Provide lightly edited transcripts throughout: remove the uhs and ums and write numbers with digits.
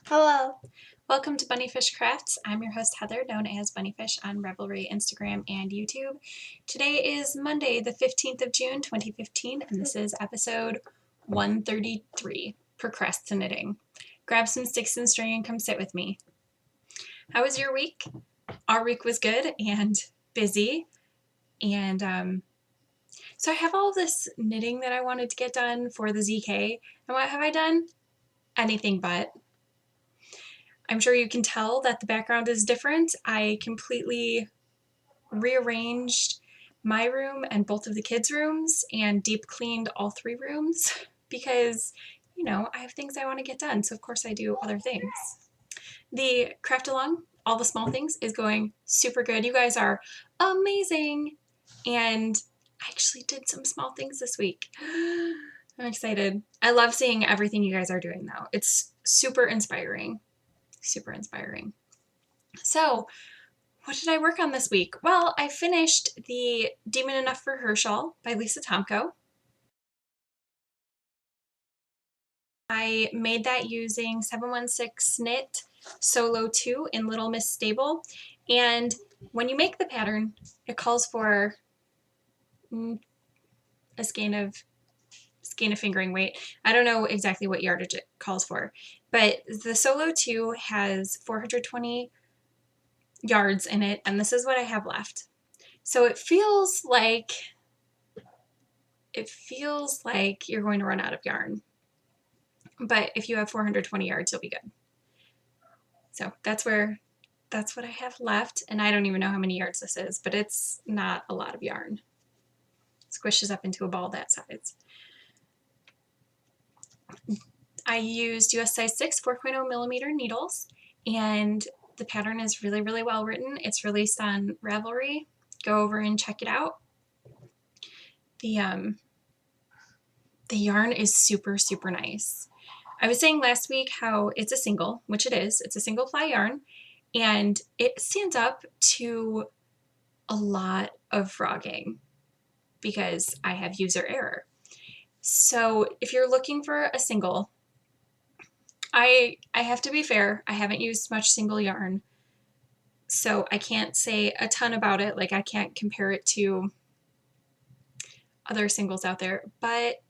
Hello. Welcome to Bunnyfish Crafts. I'm your host Heather, known as Bunnyfish on Revelry, Instagram, and YouTube. Today is Monday, the 15th of June, 2015, and this is episode 133, Procrastiknitting. Grab some sticks and string and come sit with me. How was your week? Our week was good and busy, and so I have all this knitting that I wanted to get done for the ZK, and what have I done? Anything but. I'm sure you can tell that the background is different. I completely rearranged my room and both of the kids' rooms and deep cleaned all three rooms because, I have things I want to get done. So, of course, I do other things. The craft along, all the small things, is going super good. You guys are amazing. And I actually did some small things this week. I'm excited. I love seeing everything you guys are doing, though. It's super inspiring. Super inspiring. So, what did I work on this week? Well, I finished the Demon Enough for Her shawl by Lisa Tomko. I made that using 716 Knit Solo 2 in Little Miss Stable. And when you make the pattern, it calls for a skein of fingering weight. I don't know exactly what yardage it calls for, but the Solo 2 has 420 yards in it, and this is what I have left. So it feels like you're going to run out of yarn. But if you have 420 yards, you'll be good. So that's what I have left, and I don't even know how many yards this is, but it's not a lot of yarn. It squishes up into a ball that size. I used US size 6 4.0 millimeter needles, and the pattern is really, really well written. It's released on Ravelry. Go over and check it out. The yarn is super, super nice. I was saying last week how it's a single, which it is. It's a single ply yarn, and it stands up to a lot of frogging because I have user error. So if you're looking for a single, I have to be fair, I haven't used much single yarn, so I can't say a ton about it. Like, I can't compare it to other singles out there, but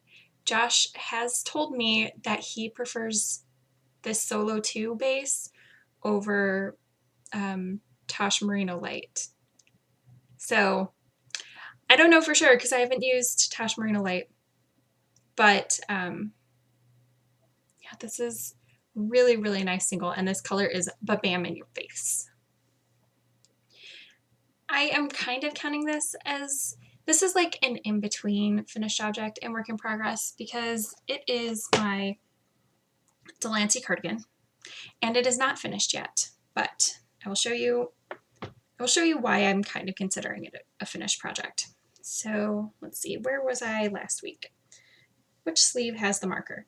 Josh has told me that he prefers this Solo 2 base over Tosh Merino Light. So I don't know for sure because I haven't used Tosh Merino Light, but yeah, this is really, really nice single, and this color is ba-bam in your face. I am kind of counting this is like an in-between finished object and work in progress because it is my Delancey cardigan, and it is not finished yet, but I will show you why I'm kind of considering it a finished project. So let's see, where was I last week? Which sleeve has the marker?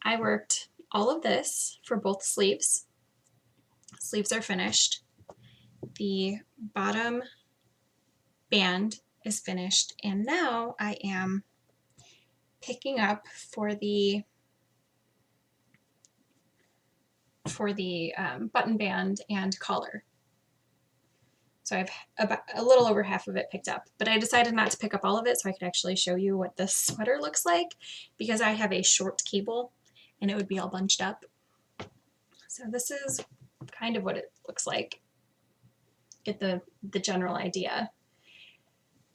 I worked all of this for both sleeves. Sleeves are finished. The bottom band is finished, and now I am picking up for the button band and collar. So I have about a little over half of it picked up, but I decided not to pick up all of it so I could actually show you what this sweater looks like because I have a short cable and it would be all bunched up. So this is kind of what it looks like. Get the general idea.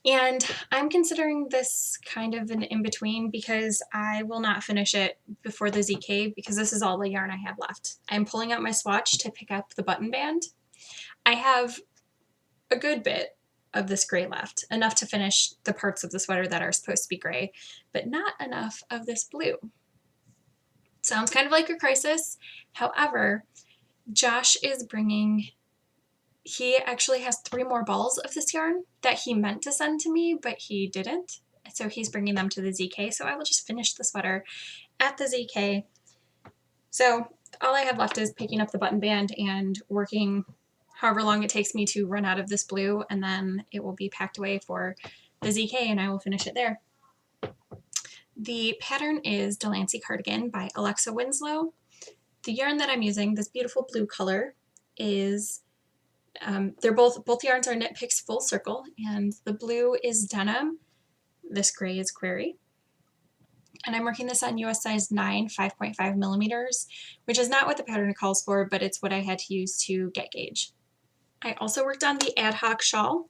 And I'm considering this kind of an in-between because I will not finish it before the ZK because this is all the yarn I have left. I'm pulling out my swatch to pick up the button band. I have a good bit of this gray left, enough to finish the parts of the sweater that are supposed to be gray, but not enough of this blue. Sounds kind of like a crisis. However, Josh is bringing, he actually has 3 more balls of this yarn that he meant to send to me, but he didn't. So he's bringing them to the ZK, so I will just finish the sweater at the ZK. So all I have left is picking up the button band and working however long it takes me to run out of this blue, and then it will be packed away for the ZK and I will finish it there. The pattern is Delancey Cardigan by Alexa Winslow. the yarn that I'm using, this beautiful blue color, is they're both yarns are Knit Picks Full Circle, and the blue is denim. This gray is query. And I'm working this on US size 9, 5.5 millimeters, which is not what the pattern calls for, but it's what I had to use to get gauge. I also worked on the ad hoc shawl,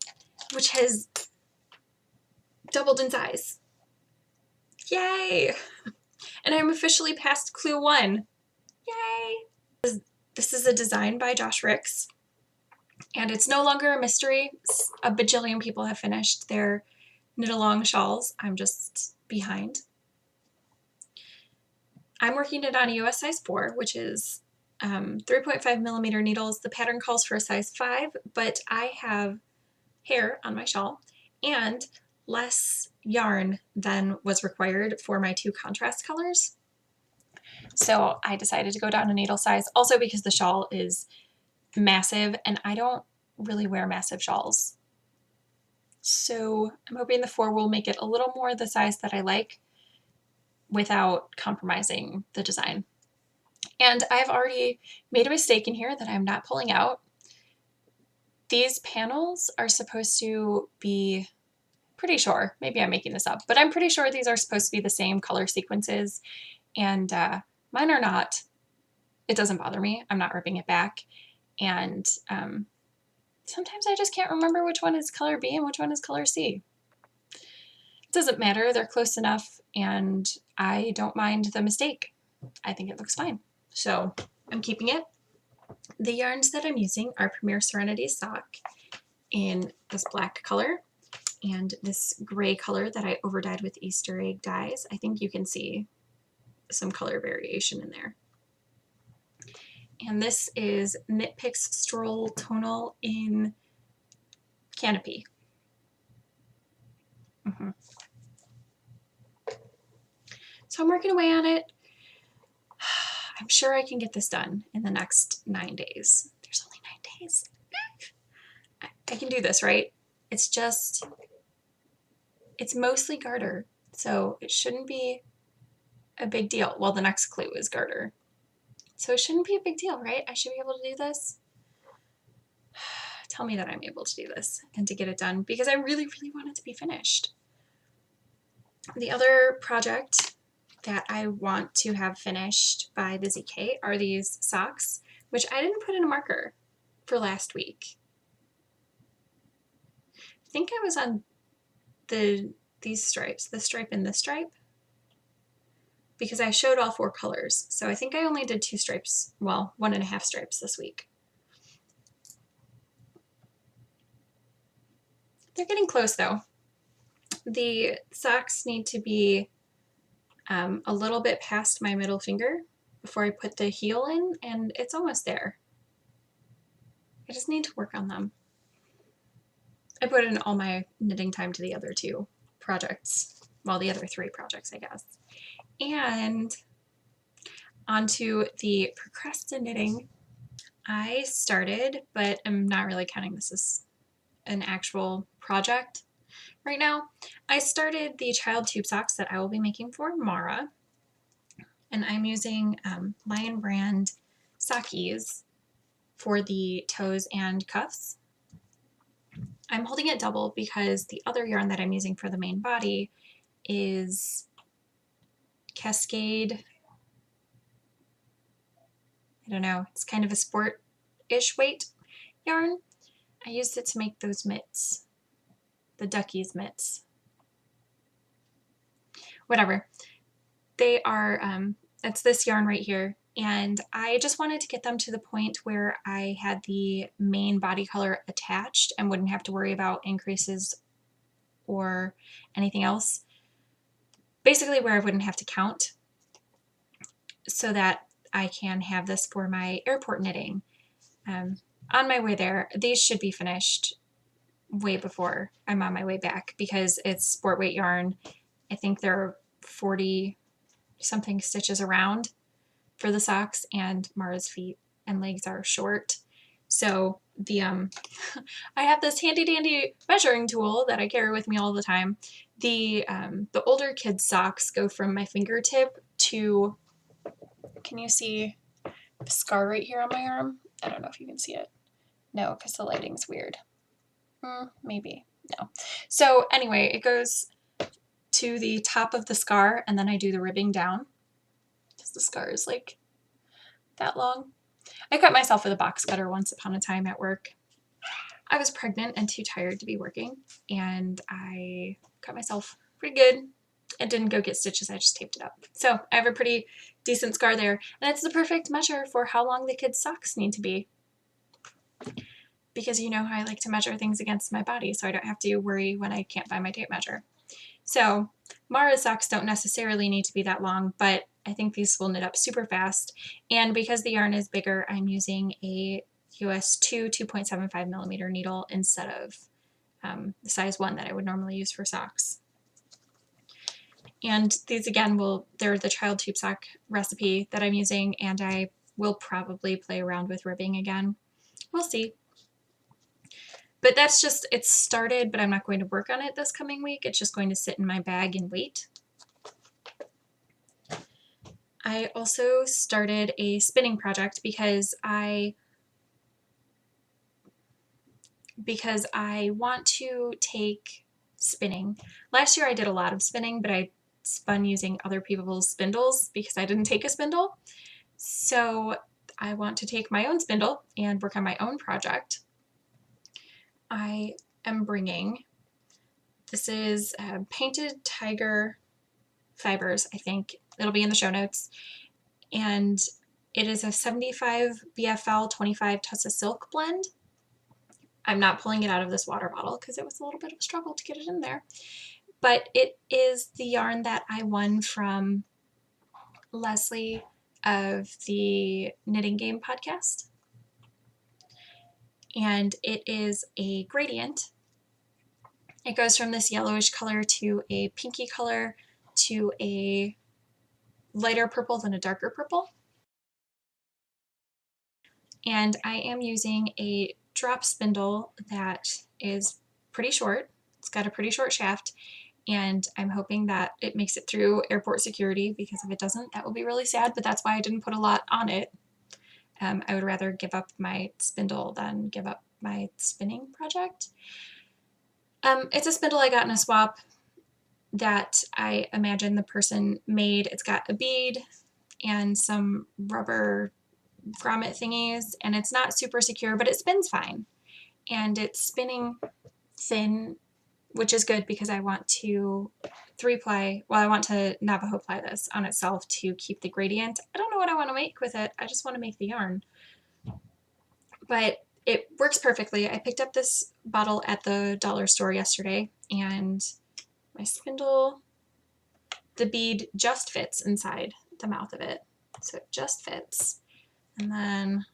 which has doubled in size. Yay! And I'm officially past clue 1. Yay! This is a design by Josh Ricks, and it's no longer a mystery. A bajillion people have finished their knit-along shawls. I'm just behind. I'm working it on a US size 4, which is 3.5 millimeter needles. The pattern calls for a size 5, but I have hair on my shawl and less yarn than was required for my 2 contrast colors. So I decided to go down a needle size, also because the shawl is massive and I don't really wear massive shawls. So I'm hoping the 4 will make it a little more the size that I like without compromising the design. And I've already made a mistake in here that I'm not pulling out. These panels are supposed to be, pretty sure, maybe I'm making this up, but I'm pretty sure these are supposed to be the same color sequences, and mine are not. It doesn't bother me. I'm not ripping it back. And sometimes I just can't remember which one is color B and which one is color C. It doesn't matter. They're close enough, and I don't mind the mistake. I think it looks fine. So I'm keeping it. The yarns that I'm using are Premier Serenity Sock in this black color and this gray color that I overdyed with Easter egg dyes. I think you can see some color variation in there. And this is Knit Picks Stroll Tonal in Canopy. So I'm working away on it. I'm sure I can get this done in the next 9 days. There's only 9 days. I can do this, right? It's mostly garter, so it shouldn't be a big deal. Well, the next clue is garter. So it shouldn't be a big deal, right? I should be able to do this. Tell me that I'm able to do this and to get it done, because I really, really want it to be finished. The other project that I want to have finished by the ZK are these socks, which I didn't put in a marker for last week. I think I was on these stripes, the stripe and this stripe, because I showed all 4 colors. So I think I only did 2 stripes, well, 1.5 stripes this week. They're getting close though. The socks need to be a little bit past my middle finger before I put the heel in, and it's almost there. I just need to work on them. I put in all my knitting time to the other 2 projects, well, the other 3 projects, I guess. And onto the procrastinating. I started, but I'm not really counting this as an actual project right now. I started the child tube socks that I will be making for Mara, and I'm using Lion brand Sockies for the toes and cuffs. I'm holding it double because the other yarn that I'm using for the main body is Cascade. I don't know, it's kind of a sport-ish weight yarn. I used it to make those mitts, the duckies mitts. Whatever. They are, it's this yarn right here, and I just wanted to get them to the point where I had the main body color attached and wouldn't have to worry about increases or anything else. Basically where I wouldn't have to count, so that I can have this for my airport knitting. On my way there, these should be finished way before I'm on my way back, because it's sport weight yarn. I think there are 40 something stitches around for the socks, and Mara's feet and legs are short. So the I have this handy dandy measuring tool that I carry with me all the time. The older kids' socks go from my fingertip to, can you see a scar right here on my arm. I don't know if you can see it. No, because the lighting's weird. Maybe. No. So anyway, it goes to the top of the scar, and then I do the ribbing down because the scar is like that long. I cut myself with a box cutter once upon a time at work. I was pregnant and too tired to be working, and I cut myself pretty good. It didn't go get stitches, I just taped it up. So I have a pretty decent scar there, and it's the perfect measure for how long the kids' socks need to be. Because you know how I like to measure things against my body, so I don't have to worry when I can't find my tape measure. So Mara's socks don't necessarily need to be that long, but I think these will knit up super fast. And because the yarn is bigger, I'm using a US 2.75 millimeter needle instead of the size 1 that I would normally use for socks. And these again they're the child tube sock recipe that I'm using, and I will probably play around with ribbing again. We'll see. But that's just, it's started, but I'm not going to work on it this coming week. It's just going to sit in my bag and wait. I also started a spinning project because I want to take spinning. Last year I did a lot of spinning, but I spun using other people's spindles because I didn't take a spindle. So I want to take my own spindle and work on my own project. I am bringing, this is Painted Tiger Fibers, I think. It'll be in the show notes. And it is a 75 BFL 25 Tussa Silk blend. I'm not pulling it out of this water bottle because it was a little bit of a struggle to get it in there. But it is the yarn that I won from Leslie of the Knitting Game podcast. And it is a gradient. It goes from this yellowish color to a pinky color to a lighter purple than a darker purple. And I am using a drop spindle that is pretty short. It's got a pretty short shaft, and I'm hoping that it makes it through airport security, because if it doesn't, that will be really sad, but that's why I didn't put a lot on it. I would rather give up my spindle than give up my spinning project. It's a spindle I got in a swap that I imagine the person made. It's got a bead and some rubber grommet thingies, and it's not super secure, but it spins fine. And it's spinning thin, which is good because I want to I want to Navajo ply this on itself to keep the gradient. I don't know what I want to make with it. I just want to make the yarn. But it works perfectly. I picked up this bottle at the dollar store yesterday, and my spindle, the bead just fits inside the mouth of it. So it just fits. And then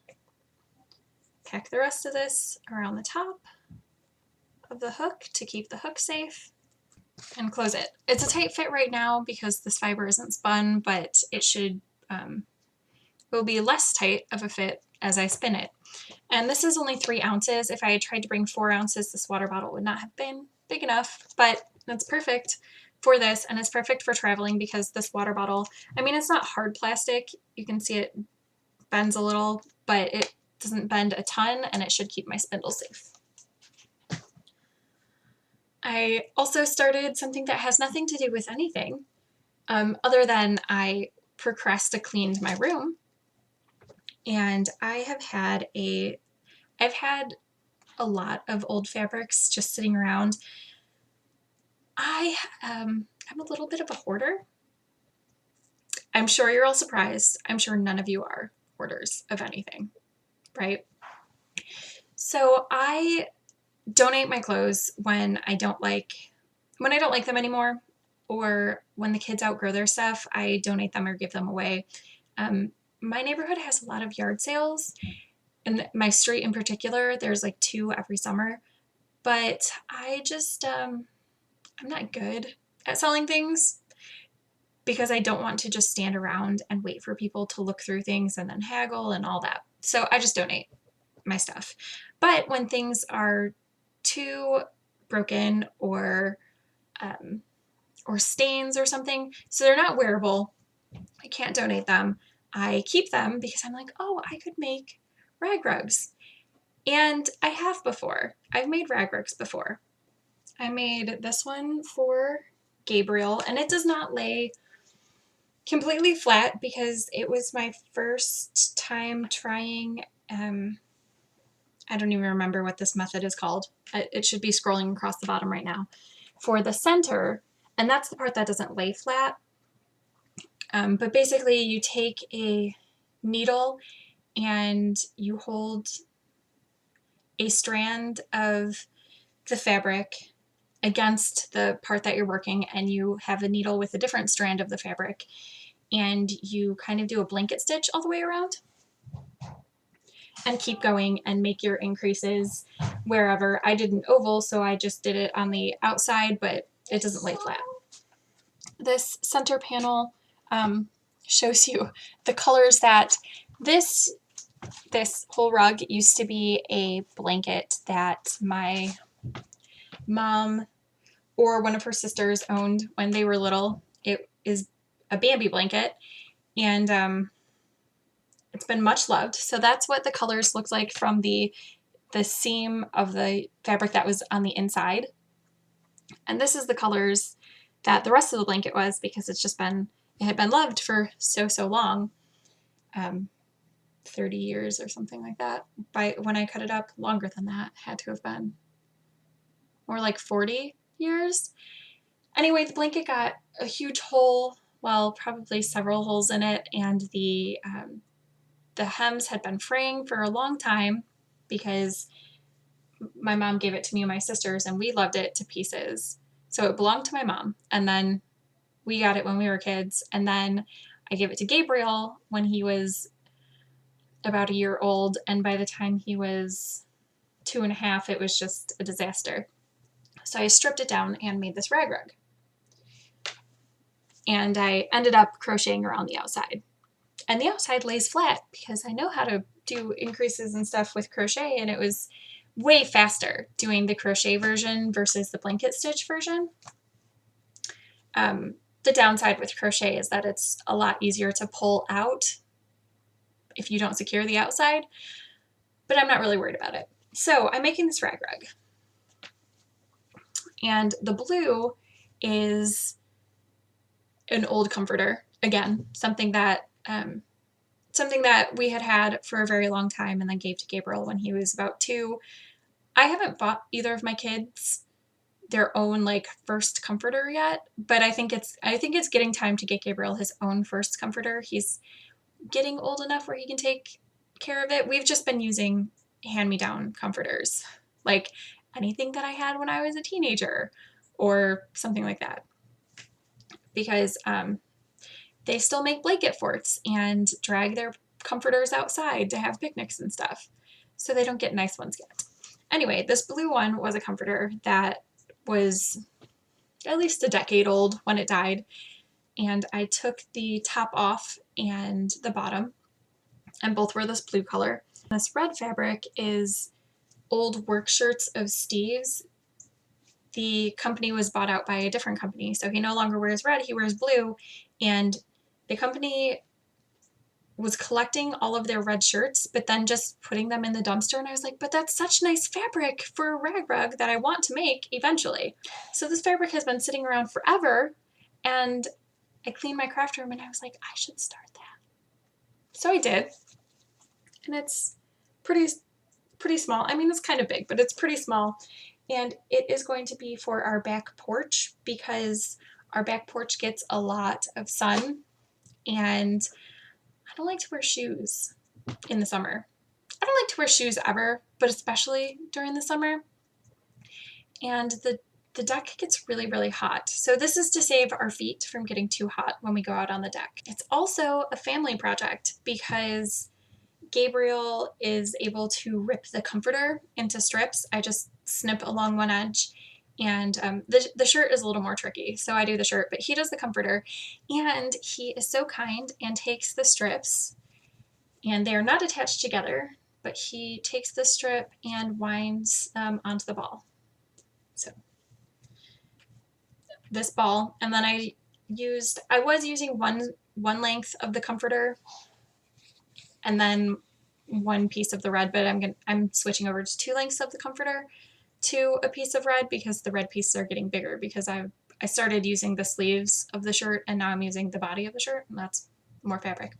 pack the rest of this around the top of the hook to keep the hook safe, and close it. It's a tight fit right now because this fiber isn't spun, but it will be less tight of a fit as I spin it. And this is only 3 ounces. If I had tried to bring 4 ounces, this water bottle would not have been big enough, but it's perfect for this, and it's perfect for traveling because this water bottle, I mean, it's not hard plastic. You can see it bends a little, but it doesn't bend a ton, and it should keep my spindle safe. I also started something that has nothing to do with anything, other than I procrasticleaned my room, and I've had a lot of old fabrics just sitting around. I'm a little bit of a hoarder. I'm sure you're all surprised. I'm sure none of you are hoarders of anything, right? So I donate my clothes when I don't like them anymore, or when the kids outgrow their stuff. I donate them or give them away. My neighborhood has a lot of yard sales, and my street in particular, there's like 2 every summer, but I just, I'm not good at selling things because I don't want to just stand around and wait for people to look through things and then haggle and all that. So I just donate my stuff. But when things are too broken or stains or something, so they're not wearable, I can't donate them. I keep them because I'm like, oh, I could make rag rugs. And I have before. I've made rag rugs before. I made this one for Gabriel, and it does not lay completely flat because it was my first time trying, I don't even remember what this method is called. It should be scrolling across the bottom right now. For the center, and that's the part that doesn't lay flat, but basically you take a needle and you hold a strand of the fabric against the part that you're working, and you have a needle with a different strand of the fabric, and you kind of do a blanket stitch all the way around and keep going and make your increases wherever. I did an oval, so I just did it on the outside, but it doesn't lay flat. This center panel shows you the colors that this whole rug used to be a blanket that my mom or one of her sisters owned when they were little. It is a Bambi blanket, and it's been much loved. So that's what the colors look like from the seam of the fabric that was on the inside. And this is the colors that the rest of the blanket was, because it had been loved for so long. 30 years or something like that. By when I cut it up, longer than that, had to have been more like 40 years. Anyway, the blanket got a huge hole, well, probably several holes in it, and the hems had been fraying for a long time because my mom gave it to me and my sisters, and we loved it to pieces. So it belonged to my mom, and then we got it when we were kids, and then I gave it to Gabriel when he was about a year old, and by the time he was 2.5, it was just a disaster. So I stripped it down and made this rag rug. And I ended up crocheting around the outside. And the outside lays flat because I know how to do increases and stuff with crochet, and it was way faster doing the crochet version versus the blanket stitch version. The downside with crochet is that it's a lot easier to pull out if you don't secure the outside, but I'm not really worried about it. So I'm making this rag rug. And the blue is an old comforter. Again, something that we had for a very long time and then gave to Gabriel when he was about 2. I haven't bought either of my kids their own like first comforter yet, but I think it's getting time to get Gabriel his own first comforter. He's getting old enough where he can take care of it. We've just been using hand-me-down comforters, like anything that I had when I was a teenager or something like that, because they still make blanket forts and drag their comforters outside to have picnics and stuff, so they don't get nice ones yet. Anyway, this blue one was a comforter that was at least a decade old when it died, and I took the top off and the bottom, and both were this blue color. This red fabric is old work shirts of Steve's. The company was bought out by a different company, so he no longer wears red, he wears blue, and the company was collecting all of their red shirts, but then just putting them in the dumpster, and I was like, but that's such nice fabric for a rag rug that I want to make eventually. So this fabric has been sitting around forever, and I cleaned my craft room and I was like, I should start that. So I did, and it's pretty small. I mean, it's kind of big, but it's pretty small, and it is going to be for our back porch because our back porch gets a lot of sun, and I don't like to wear shoes in the summer. I don't like to wear shoes ever, but especially during the summer. And the deck gets really hot. So this is to save our feet from getting too hot when we go out on the deck. It's also a family project because Gabriel is able to rip the comforter into strips. I just snip along one edge, and the shirt is a little more tricky, so I do the shirt, but he does the comforter, and he is so kind and takes the strips, and they are not attached together, but he takes the strip and winds them onto the ball. So this ball, and then I was using one length of the comforter and then one piece of the red, but I'm switching over to 2 lengths of the comforter to a piece of red because the red pieces are getting bigger because I started using the sleeves of the shirt and now I'm using the body of the shirt, and that's more fabric.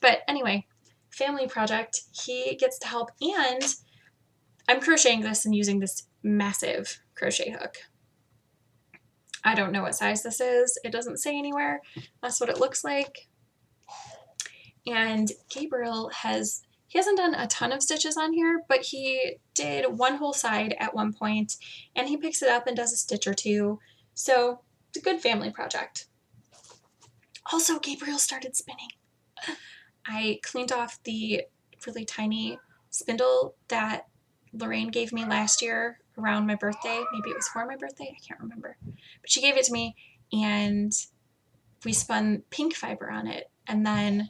But anyway, family project, he gets to help, and I'm crocheting this and using this massive crochet hook. I don't know what size this is. It doesn't say anywhere. That's what it looks like. And Gabriel he hasn't done a ton of stitches on here, but he did one whole side at one point, and he picks it up and does a stitch or two. So it's a good family project. Also, Gabriel started spinning. I cleaned off the really tiny spindle that Lorraine gave me last year around my birthday. Maybe it was for my birthday. I can't remember. But she gave it to me, and we spun pink fiber on it. And then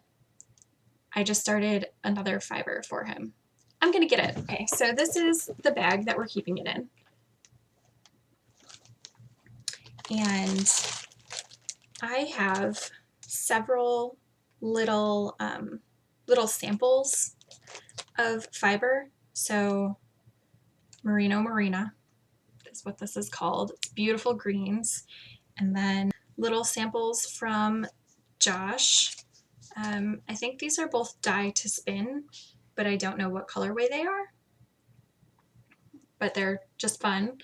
I just started another fiber for him. I'm going to get it. Okay, so this is the bag that we're keeping it in. And I have several little samples of fiber. So Merino Marina is what this is called. It's beautiful greens. And then little samples from Josh. I think these are both dye to spin, but I don't know what colorway they are. But they're just fun.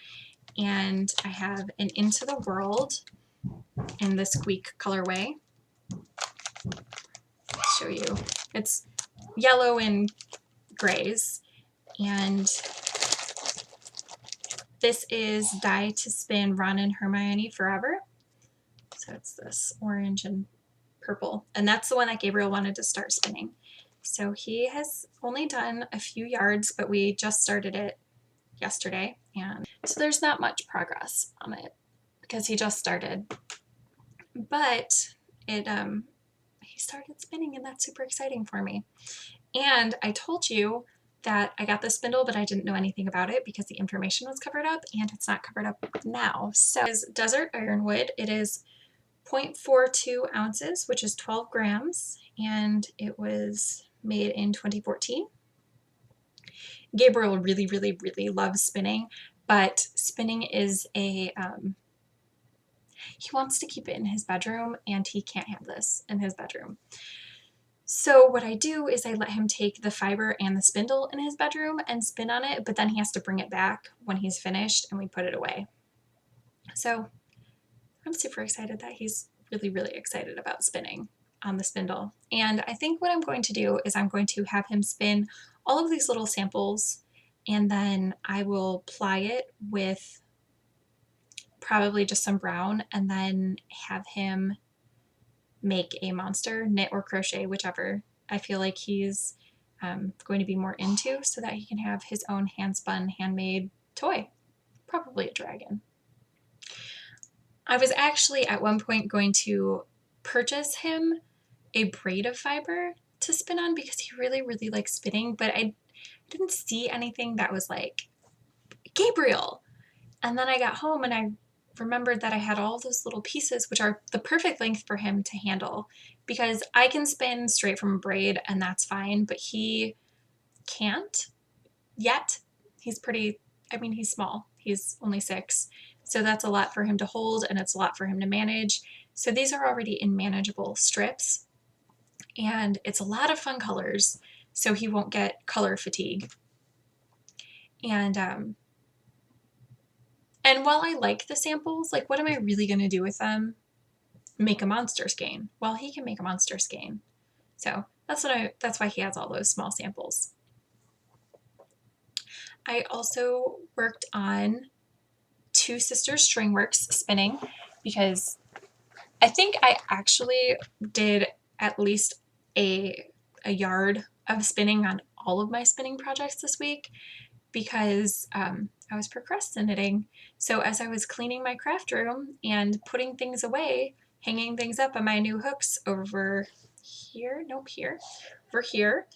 And I have an Into the World in the squeak colorway. I'll show you. It's yellow and grays. And this is Dye to Spin Ron and Hermione Forever. So it's this orange and purple. And that's the one that Gabriel wanted to start spinning. So he has only done a few yards, but we just started it yesterday. And so there's not much progress on it because he just started. But he started spinning, and that's super exciting for me. And I told you that I got the spindle, but I didn't know anything about it because the information was covered up, and it's not covered up now. So it's Desert Ironwood. It is 0.42 ounces, which is 12 grams, and it was made in 2014. Gabriel really, really, really loves spinning, but spinning is he wants to keep it in his bedroom, and he can't have this in his bedroom. So what I do is I let him take the fiber and the spindle in his bedroom and spin on it, but then he has to bring it back when he's finished, and we put it away. So I'm super excited that he's really, really excited about spinning on the spindle. And I think what I'm going to do is I'm going to have him spin all of these little samples, and then I will ply it with probably just some brown, and then have him make a monster, knit or crochet, whichever I feel like he's going to be more into, so that he can have his own hand-spun, handmade toy, probably a dragon. I was actually at one point going to purchase him a braid of fiber to spin on because he really, really likes spinning, but I didn't see anything that was like, Gabriel! And then I got home and I remembered that I had all those little pieces, which are the perfect length for him to handle, because I can spin straight from a braid and that's fine, but he can't yet. He's small. He's only 6. So that's a lot for him to hold, and it's a lot for him to manage. So these are already in manageable strips, and it's a lot of fun colors, so he won't get color fatigue. And while I like the samples, like, what am I really going to do with them? Make a monster skein. Well, he can make a monster skein. So that's why he has all those small samples. I also worked on Two Sisters Stringworks spinning, because I think I actually did at least a yard of spinning on all of my spinning projects this week, because I was procrastinating. So as I was cleaning my craft room and putting things away, hanging things up on my new hooks over here, over here.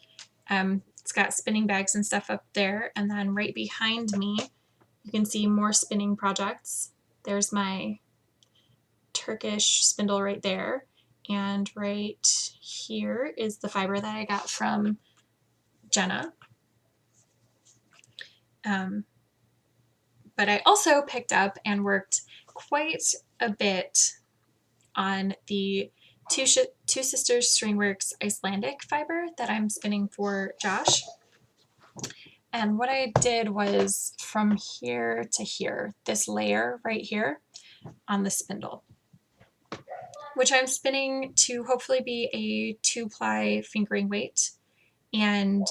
It's got spinning bags and stuff up there, and then right behind me you can see more spinning projects. There's my Turkish spindle right there, and right here is the fiber that I got from Jenna. But I also picked up and worked quite a bit on the Two Sisters Stringworks Icelandic fiber that I'm spinning for Josh. And what I did was from here to here, this layer right here on the spindle, which I'm spinning to hopefully be a 2-ply fingering weight. And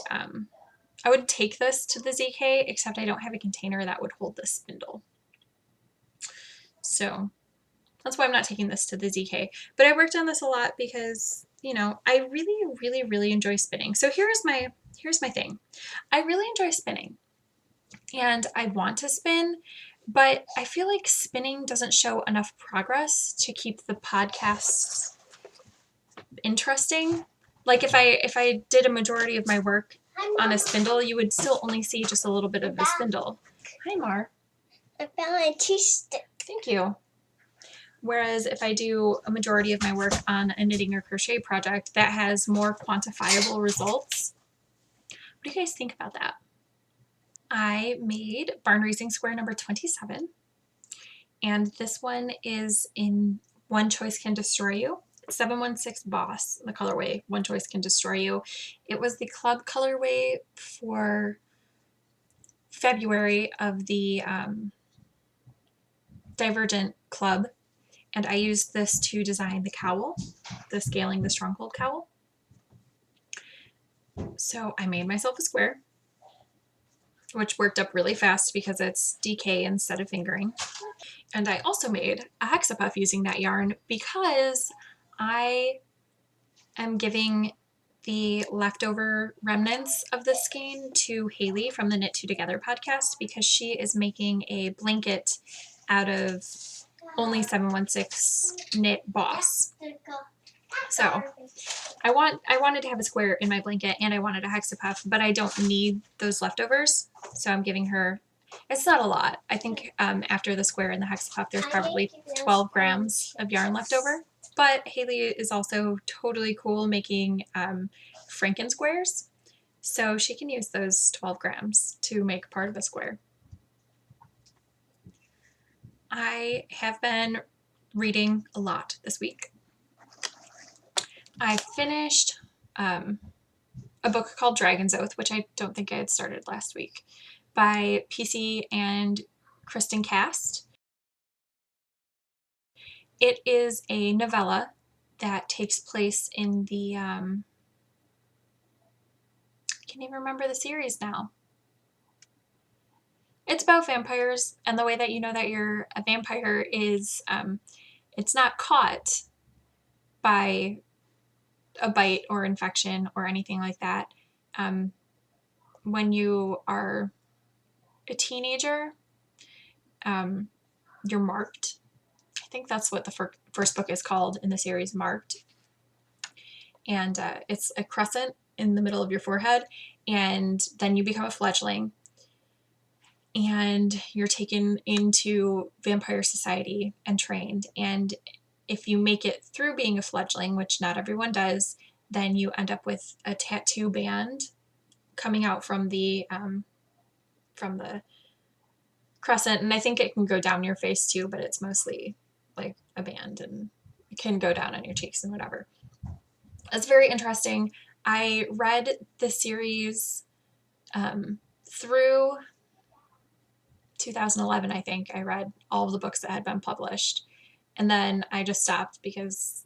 I would take this to the ZK, except I don't have a container that would hold this spindle. So that's why I'm not taking this to the ZK. But I worked on this a lot because, you know, I really, really, really enjoy spinning. So here's my thing. I really enjoy spinning and I want to spin, but I feel like spinning doesn't show enough progress to keep the podcasts interesting. Like if I did a majority of my work on a spindle, you would still only see just a little bit of the spindle. Hi, Mar. I found a tea stick. Thank you. Whereas if I do a majority of my work on a knitting or crochet project that has more quantifiable results, what do you guys think about that? I made barn raising square number 27, and this one is in One Choice Can Destroy You. 716 Boss, the colorway One Choice Can Destroy You. It was the club colorway for February of the Divergent Club, and I used this to design the cowl, the Scaling the Stronghold cowl. So I made myself a square, which worked up really fast because it's DK instead of fingering. And I also made a hexapuff using that yarn because I am giving the leftover remnants of the skein to Haley from the Knit Two Together podcast because she is making a blanket out of only 716 knit Boss. So I wanted to have a square in my blanket and I wanted a hexapuff, but I don't need those leftovers. So I'm giving her, it's not a lot. I think after the square and the hexapuff, there's probably 12 grams of yarn left over. But Haley is also totally cool making Franken squares. So she can use those 12 grams to make part of a square. I have been reading a lot this week. I finished a book called Dragon's Oath, which I don't think I had started last week, by PC and Kristen Cast. It is a novella that takes place in the, I can't even remember the series now. It's about vampires, and the way that you know that you're a vampire is it's not caught by a bite or infection or anything like that. When you are a teenager, you're marked. I think that's what the first book is called in the series, Marked. And it's a crescent in the middle of your forehead, and then you become a fledgling. And you're taken into vampire society and trained. And if you make it through being a fledgling, which not everyone does, then you end up with a tattoo band coming out from the crescent. And I think it can go down your face too, but it's mostly like a band, and it can go down on your cheeks and whatever. It's very interesting. I read the series through 2011, I think. I read all of the books that had been published. And then I just stopped because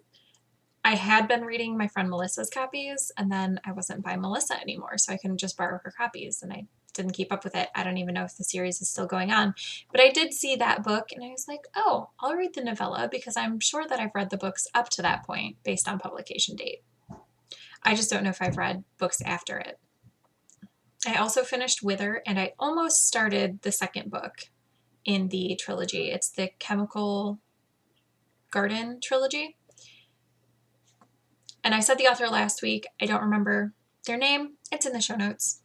I had been reading my friend Melissa's copies, and then I wasn't by Melissa anymore, so I couldn't just borrow her copies, and I didn't keep up with it. I don't even know if the series is still going on. But I did see that book, and I was like, oh, I'll read the novella because I'm sure that I've read the books up to that point based on publication date. I just don't know if I've read books after it. I also finished Wither, and I almost started the second book in the trilogy. It's the Chemical Garden trilogy. And I said the author last week. I don't remember their name. It's in the show notes.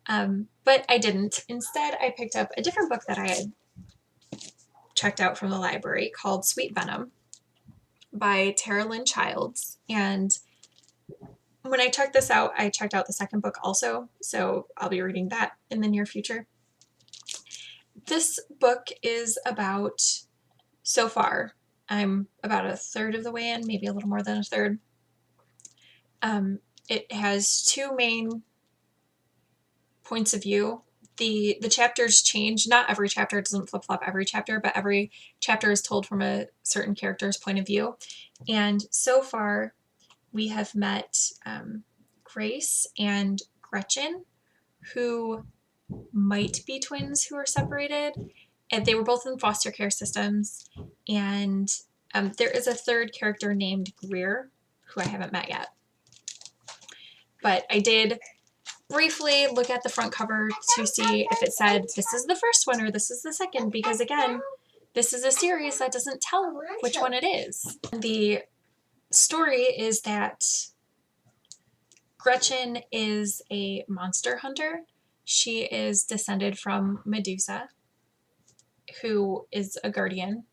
But I didn't. Instead, I picked up a different book that I had checked out from the library called Sweet Venom by Tara Lynn Childs. And when I checked this out, I checked out the second book also, so I'll be reading that in the near future. This book is about, so far, I'm about a third of the way in, maybe a little more than a third. It has two main points of view. The chapters change. Not every chapter, it doesn't flip-flop every chapter, but every chapter is told from a certain character's point of view. And so far, we have met Grace and Gretchen, who might be twins who are separated. And they were both in foster care systems. And there is a third character named Greer, who I haven't met yet. But I did briefly look at the front cover to see if it said this is the first one or this is the second, because again, this is a series that doesn't tell which one it is. The story is that Gretchen is a monster hunter. She is descended from Medusa, who is a guardian.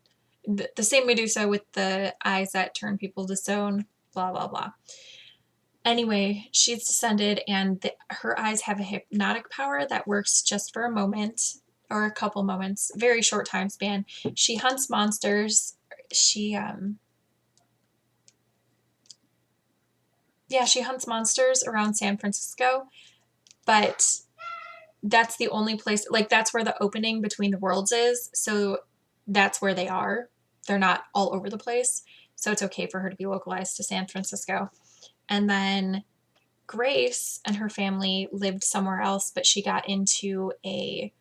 The same Medusa with the eyes that turn people to stone, blah, blah, blah. Anyway, she's descended, and her eyes have a hypnotic power that works just for a moment or a couple moments, very short time span. She hunts monsters. She hunts monsters around San Francisco, but that's the only place, like that's where the opening between the worlds is, so that's where they are. They're not all over the place, so it's okay for her to be localized to San Francisco. And then Grace and her family lived somewhere else, but she got into a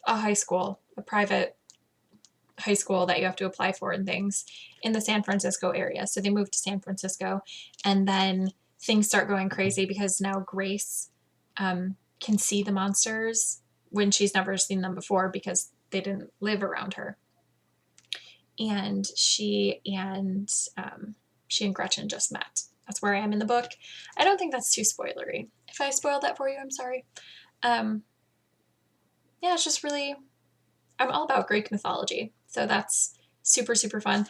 high school, a private high school that you have to apply for and things in the San Francisco area. So they moved to San Francisco, and then things start going crazy because now Grace can see the monsters when she's never seen them before because they didn't live around her. And she and Gretchen just met. That's where I am in the book. I don't think that's too spoilery. If I spoiled that for you, I'm sorry. Yeah, it's just really, I'm all about Greek mythology, so that's super, super fun.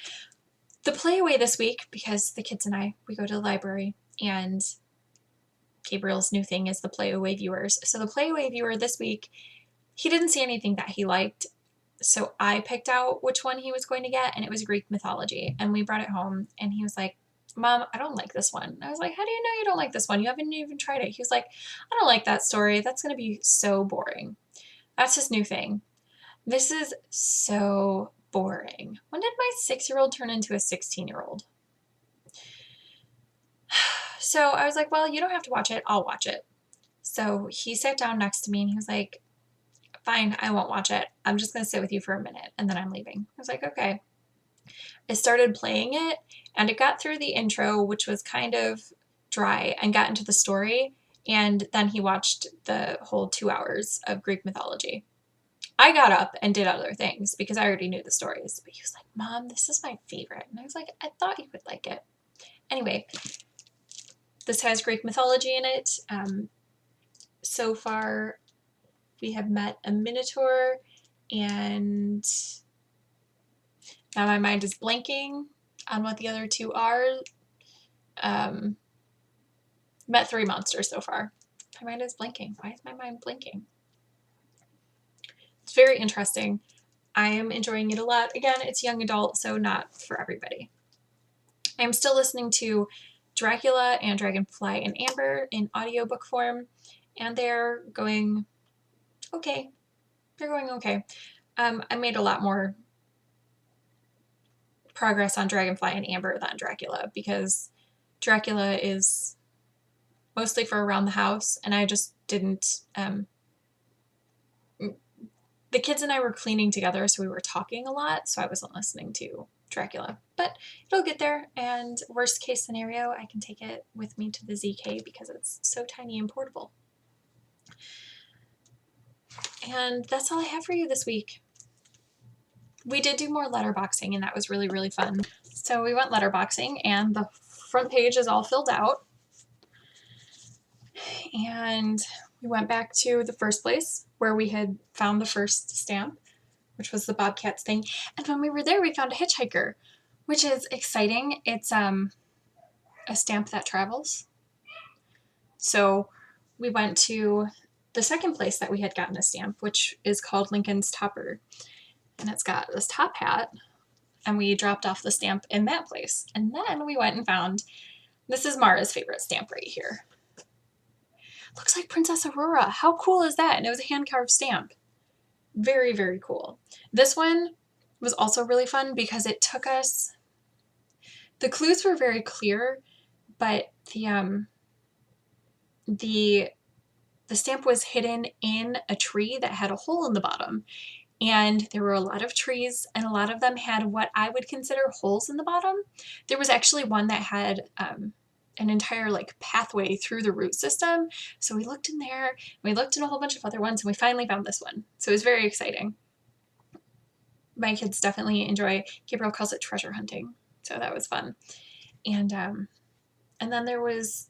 The playaway this week, because the kids and I, we go to the library, and Gabriel's new thing is the playaway viewers. So the playaway viewer this week, he didn't see anything that he liked, so I picked out which one he was going to get, and it was Greek mythology. And we brought it home, and he was like, Mom, I don't like this one. And I was like, how do you know you don't like this one? You haven't even tried it. He was like, I don't like that story. That's going to be so boring. That's his new thing. This is so boring. When did my 6-year-old turn into a 16-year-old? So I was like, well, you don't have to watch it. I'll watch it. So he sat down next to me, and he was like, fine, I won't watch it. I'm just going to sit with you for a minute, and then I'm leaving. I was like, okay. I started playing it, and it got through the intro, which was kind of dry, and got into the story, and then he watched the whole 2 hours of Greek mythology. I got up and did other things because I already knew the stories, but he was like, Mom, this is my favorite. And I was like, I thought you would like it. Anyway, this has Greek mythology in it. So far, we have met a Minotaur, and now my mind is blanking on what the other two are. Met 3 monsters so far. My mind is blanking. Why is my mind blanking? It's very interesting. I am enjoying it a lot. Again, it's young adult, so not for everybody. I'm still listening to Dracula and Dragonfly and Amber in audiobook form, and they're going okay. They're going okay. I made a lot more progress on Dragonfly and Amber than Dracula, because Dracula is mostly for around the house, and I just didn't, the kids and I were cleaning together, so we were talking a lot, so I wasn't listening to Dracula. But it'll get there, and worst case scenario, I can take it with me to the ZK because it's so tiny and portable. And that's all I have for you this week. We did do more letterboxing, and that was really, really fun. So we went letterboxing, and the front page is all filled out. And we went back to the first place where we had found the first stamp, which was the Bobcats thing. And when we were there, we found a hitchhiker, which is exciting. It's a stamp that travels. So we went to the second place that we had gotten a stamp, which is called Lincoln's Topper. And it's got this top hat, and we dropped off the stamp in that place. And then we went and found, this is Mara's favorite stamp right here. Looks like Princess Aurora. How cool is that? And it was a hand-carved stamp. Very, very cool. This one was also really fun because it took us, the clues were very clear, but the stamp was hidden in a tree that had a hole in the bottom. And there were a lot of trees, and a lot of them had what I would consider holes in the bottom. There was actually one that had an entire like pathway through the root system. So we looked in there, we looked in a whole bunch of other ones, and we finally found this one. So it was very exciting. My kids definitely enjoy, Gabriel calls it treasure hunting. So that was fun. And then there was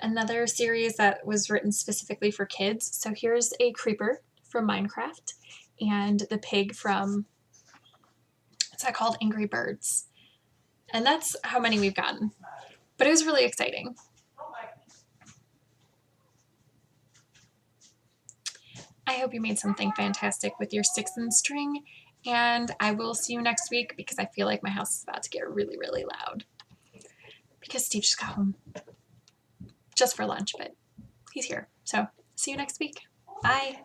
another series that was written specifically for kids. So here's a creeper from Minecraft and the pig from, what's that called? Angry Birds. And that's how many we've gotten. But it was really exciting. I hope you made something fantastic with your sticks and string, and I will see you next week because I feel like my house is about to get really, really loud. Because Steve just got home just for lunch, but he's here. So see you next week. Bye.